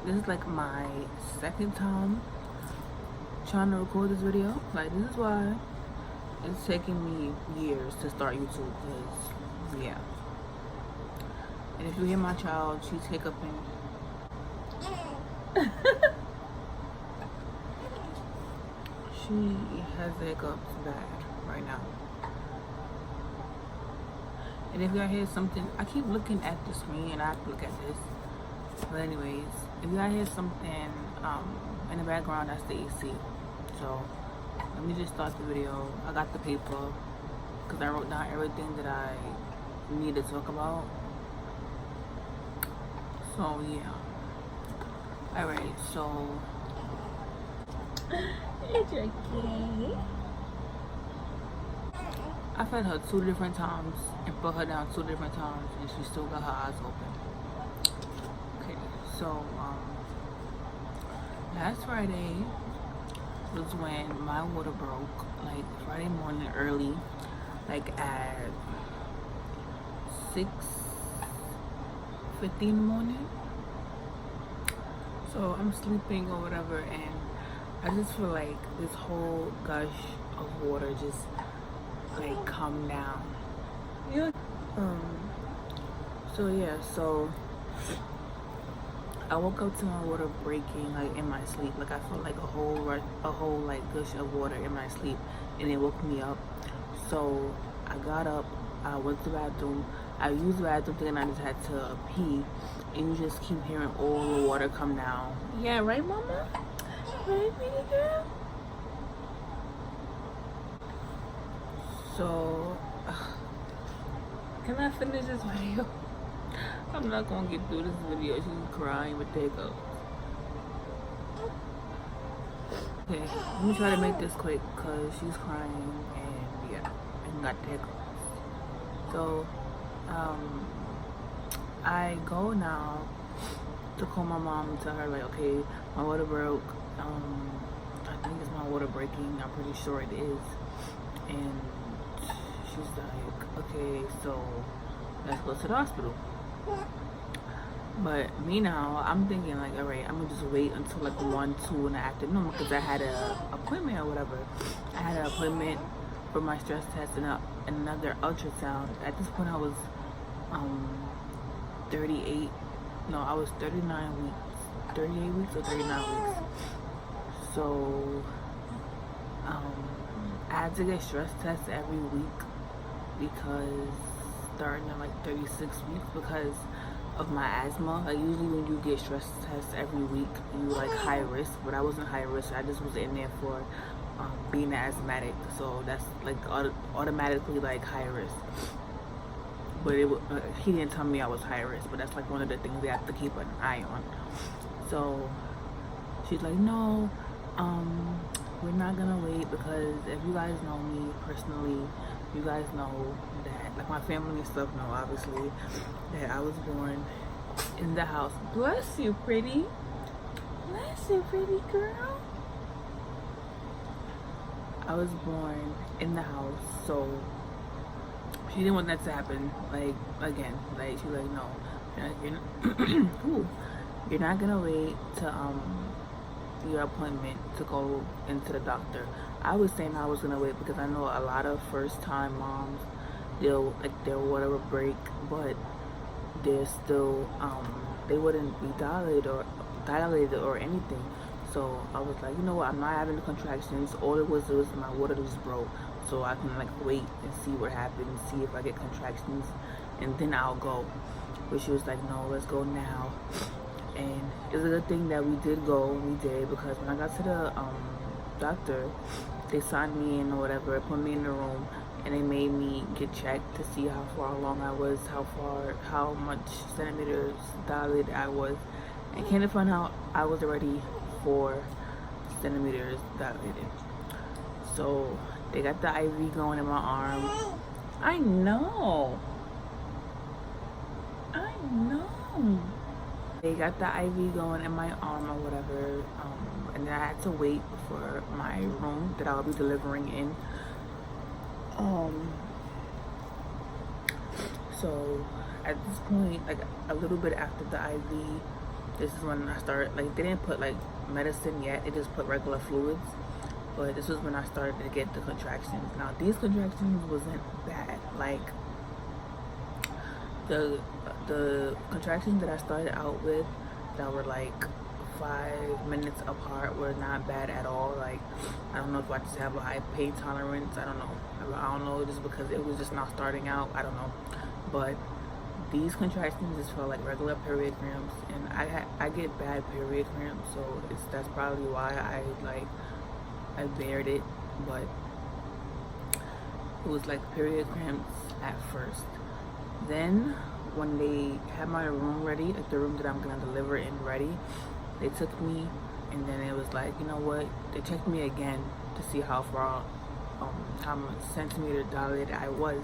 This is like my second time trying to record this video. Like, this is why it's taking me years to start YouTube, because yeah. And if you hear my child, she's hiccuping. She has the hiccups bad right now. And if y'all hear something, I keep looking at the screen and I have to look at this. But anyways, if y'all hear something in the background, that's the AC. So let me just start the video. I got the paper because I wrote down everything that I need to talk about. So yeah. Alright, so it's okay. I fed her 2 different times and put her down 2 different times, and she still got her eyes open. Okay, so last Friday was when my water broke. Like Friday morning early, like at 6:50 in the morning. So I'm sleeping or whatever, and I just feel like this whole gush of water just like come down. Yeah. So yeah, so I woke up to my water breaking like in my sleep. Like I felt like a whole like gush of water in my sleep, and it woke me up. So I got up, I went to the bathroom. I used the bathroom thinking I just had to pee, and you just keep hearing all the water come down. Yeah, right, mama? Right, baby girl? So, can I finish this video? I'm not gonna get through this video. She's crying with hiccups. Okay, let me try to make this quick because she's crying and yeah, and got hiccups. So, I go now to call my mom and tell her like, okay, my water broke. I think it's my water breaking. I'm pretty sure it is. And she's like, okay, so let's go to the hospital. But me now, I'm thinking like, all right, I'm gonna just wait until like 1, 2 in the afternoon because I had an appointment or whatever. I had an appointment for my stress test and another ultrasound. At this point, I was 38. No, I was 39 weeks. 38 weeks or 39 weeks. So I had to get stress tests every week because starting at like 36 weeks because of my asthma. Like usually when you get stress tests every week, you like high risk, but I wasn't high risk. I just was in there for being asthmatic, so that's like automatically like high risk. But he didn't tell me I was high risk, but that's like one of the things they have to keep an eye on. So she's like, no, we're not gonna wait because if you guys know me personally, you guys know that, like my family and stuff know obviously, that I was born in the house. Bless you, pretty. Bless you, pretty girl. I was born in the house, so she didn't want that to happen. Like again, like she's like, no, you're not gonna wait to your appointment to go into the doctor. I was saying I was gonna wait because I know a lot of first-time moms, they'll like their water will break, but they're still they wouldn't be dilated or anything. So I was like, you know what, I'm not having the contractions. All it was my water just broke, so I can like wait and see what happens, see if I get contractions, and then I'll go. But she was like, no, let's go now. And it's a good thing that we did go. We did, because when I got to the doctor, they signed me in or whatever, put me in the room, and they made me get checked to see how far along I was, how much centimeters dilated I was, and came to find out I was already 4 centimeters dilated. So they got the IV going in my arm. I know. They got the IV going in my arm or whatever, and then I had to wait for my room that I'll be delivering in. So at this point, like a little bit after the IV This is when I started, like, they didn't put like medicine yet, they just put regular fluids. But this was when I started to get the contractions. Now these contractions wasn't bad. Like the contractions that I started out with that were like 5 minutes apart were not bad at all. Like, I don't know if I just have a high pain tolerance. I don't know, just because it was just not starting out. I don't know. But these contractions just felt like regular period cramps, and I get bad period cramps, so that's probably why I bared it. But it was like period cramps at first. Then when they had my room ready, like the room that I'm gonna deliver in ready, they took me, and then it was like, you know what? They checked me again to see how far, how much centimeter dilated I was.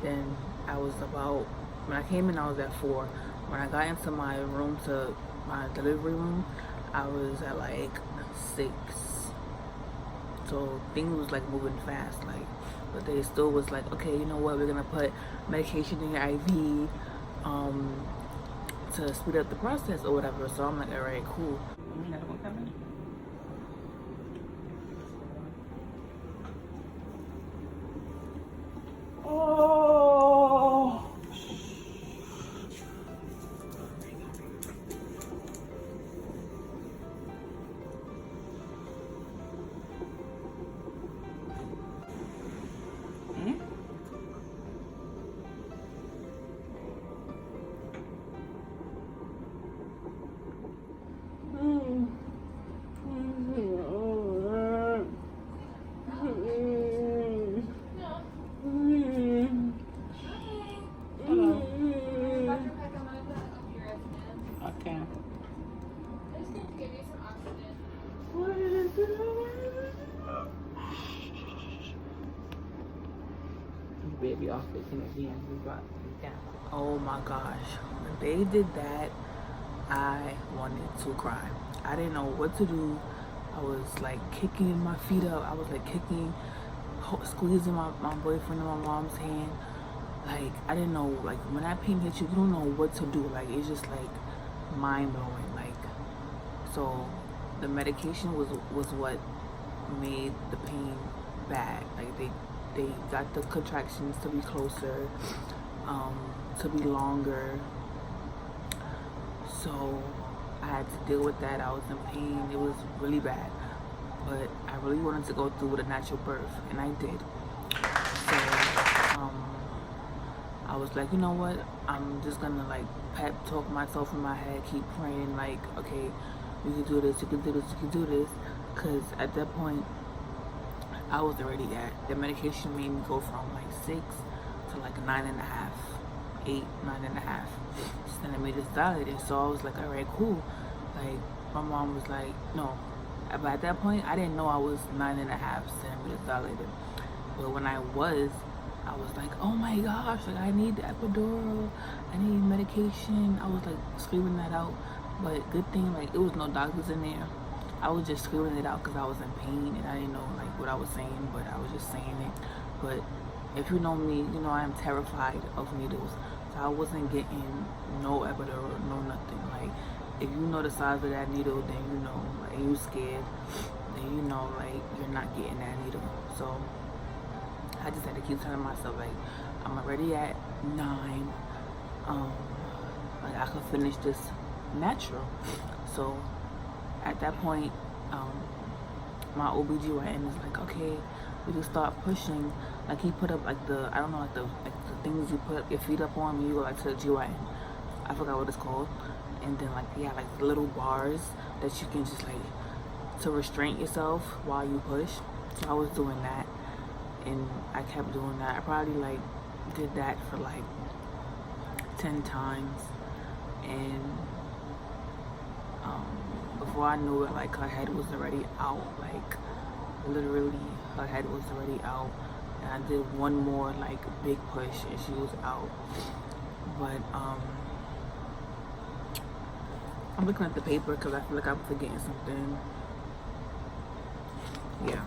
Then I was about, when I came in, I was at 4. When I got into my room, to my delivery room, I was at like 6. So things was like moving fast, like, but they still was like, okay, you know what, we're gonna put medication in your IV to speed up the process or whatever. So I'm like, all right, cool. Another one coming? Oh. Baby off it in again. We brought it down. Oh my gosh. When they did that, I wanted to cry. I didn't know what to do. I was like kicking my feet up. I was like kicking, squeezing my boyfriend in my mom's hand. Like, I didn't know, like, when that pain hits you, you don't know what to do. Like, it's just like mind blowing. Like, so the medication was what made the pain bad. Like, they got the contractions to be closer, to be longer. So I had to deal with that. I was in pain. It was really bad. But I really wanted to go through with a natural birth, and I did. So I was like, you know what? I'm just gonna like pep talk myself in my head, keep praying, like, okay, you can do this, you can do this, you can do this. Because at that point, I was already at, the medication made me go from like 6 to like 9.5, 8, 9.5 centimeters dilated. So I was like, all right, cool. Like, my mom was like, no. But at that point, I didn't know I was 9.5 centimeters dilated. But when I was like, oh my gosh, like, I need the epidural, I need medication. I was like screaming that out. But good thing, like, it was no doctors in there. I was just screaming it out because I was in pain and I didn't know like what I was saying, but I was just saying it. But if you know me, you know I am terrified of needles. So I wasn't getting no epidural, no nothing. Like, if you know the size of that needle, then you know, like, you scared, then you know, like, you're not getting that needle. So I just had to keep telling myself, like, I'm already at 9. Like, I could finish this natural. So at that point, my OBGYN is like, okay, we can start pushing. Like, he put up like the, I don't know, like the things you put your feet up on when you go like to the GYN. I forgot what it's called. And then like, yeah, like the little bars that you can just like, to restrain yourself while you push. So I was doing that, and I kept doing that. I probably like did that for like 10 times, and before I knew it, like, her head was already out. Like, literally, her head was already out. And I did one more, like, big push, and she was out. But, I'm looking at the paper because I feel like I'm forgetting something. Yeah.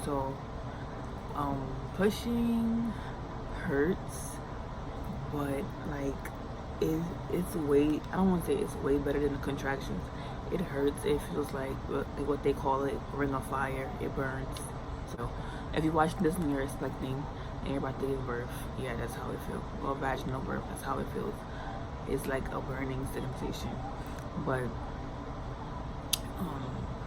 So, pushing hurts, but, like, it's way, I don't want to say it's way better than the contractions. It hurts. It feels like what they call it, ring of fire. It burns. So if you watch this and you're expecting and you're about to give birth, yeah, that's how it feels. Well, vaginal birth, that's how it feels. It's like a burning sensation. But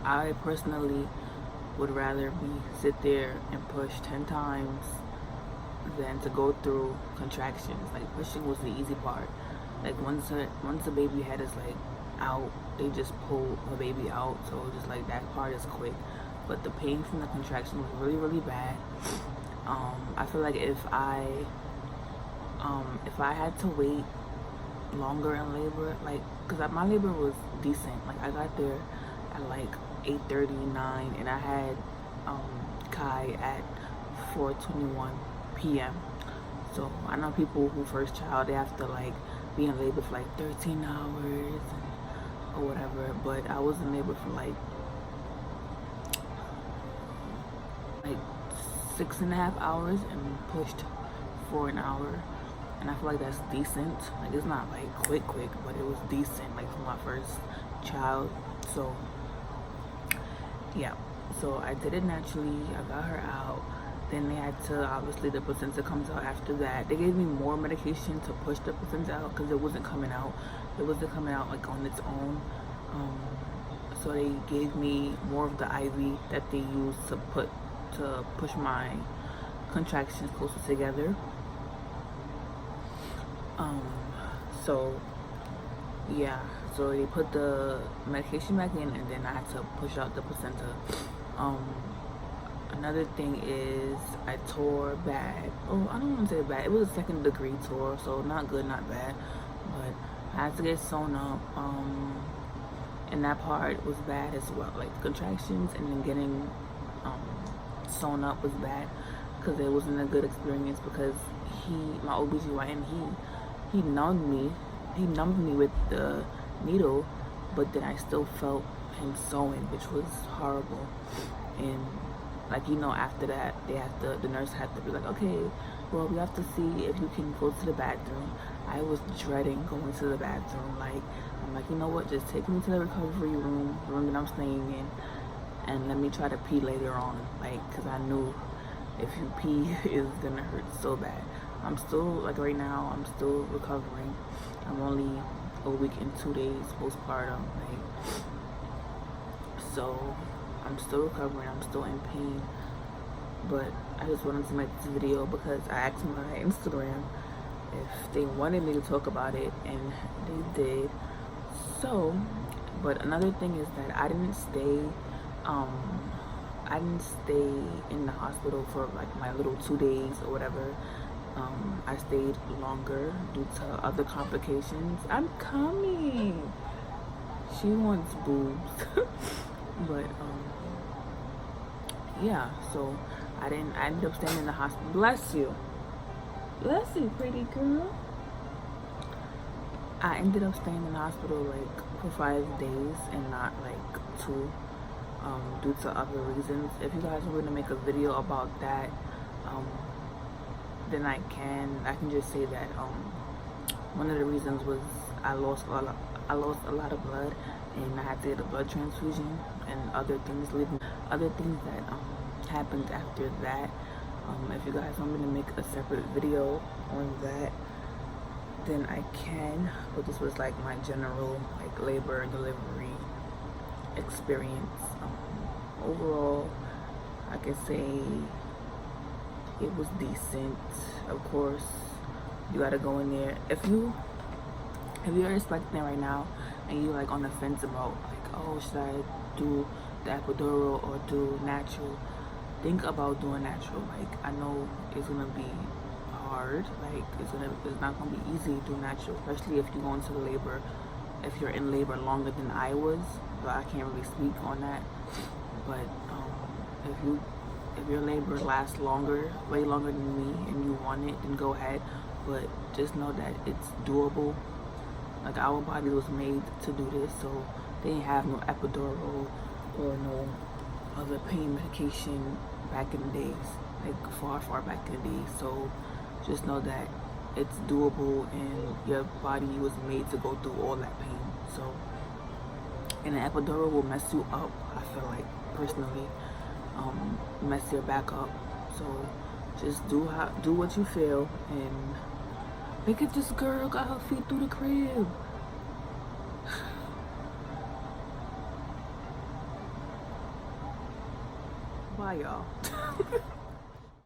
I personally would rather sit there and push 10 times than to go through contractions. Like, pushing was the easy part. Like, once the baby head is like out, they just pull the baby out, so just like that part is quick. But the pain from the contraction was really, really bad. I feel like if I had to wait longer in labor, like, because my labor was decent. Like, I got there at like 8:39 and I had Kai at 4:21 p.m. So I know people who first child, they have to like be in labor for like 13 hours or whatever, but I was in labor for like 6.5 hours and pushed for an hour, and I feel like that's decent. Like, it's not like quick, but it was decent, like, for my first child. So yeah, so I did it naturally. I got her out. Then they had to, obviously the placenta comes out after that. They gave me more medication to push the placenta out because it wasn't coming out. It wasn't coming out like on its own. So they gave me more of the IV that they use to push my contractions closer together. So yeah, so they put the medication back in, and then I had to push out the placenta. Another thing is I tore bad. Oh, I don't want to say bad. It was a 2nd degree tore, so not good, not bad. But I had to get sewn up. And that part was bad as well. Like, contractions and then getting sewn up was bad because it wasn't a good experience, because my OBGYN, he numbed me with the needle, but then I still felt him sewing, which was horrible. And like, after that, the nurse had to be like, okay, well, we have to see if you can go to the bathroom. I was dreading going to the bathroom. Like, I'm like, you know what, just take me to the recovery room that I'm staying in, and let me try to pee later on. Like, because I knew if you pee, it's gonna hurt so bad. I'm still, like, right now, I'm still recovering. I'm only a week and 2 days postpartum, like, so I'm still recovering. I'm still in pain, but I just wanted to make this video because I asked my Instagram if they wanted me to talk about it, and they did. So, but another thing is that I didn't stay in the hospital for like my little 2 days or whatever. I stayed longer due to other complications. I'm coming. She wants boobs. But yeah, so I ended up staying in the hospital. Bless you, pretty girl. I ended up staying in the hospital like for 5 days and not like 2, due to other reasons. If you guys were to make a video about that, then I can just say that one of the reasons was I lost a lot of blood, and I had to get a blood transfusion, and other things that happened after that. If you guys want me to make a separate video on that, then I can. But this was like my general like labor and delivery experience. Overall, I can say it was decent. Of course, you gotta go in there. If you're expecting right now and you like on the fence about like, oh, should I do the epidural or do natural, think about doing natural. Like, I know it's gonna be hard. Like, it's not gonna be easy to do natural, especially if you go into labor. If you're in labor longer than I was, but I can't really speak on that. But if your labor lasts way longer than me, and you want it, then go ahead. But just know that it's doable. Like, our body was made to do this, so they didn't have no epidural or no other pain medication back in the days, like far back in the days. So just know that it's doable, and your body was made to go through all that pain. So, and an epidural will mess you up, I feel like, personally, mess your back up. So just do what you feel, and look at this girl got her feet through the crib. Bye, y'all.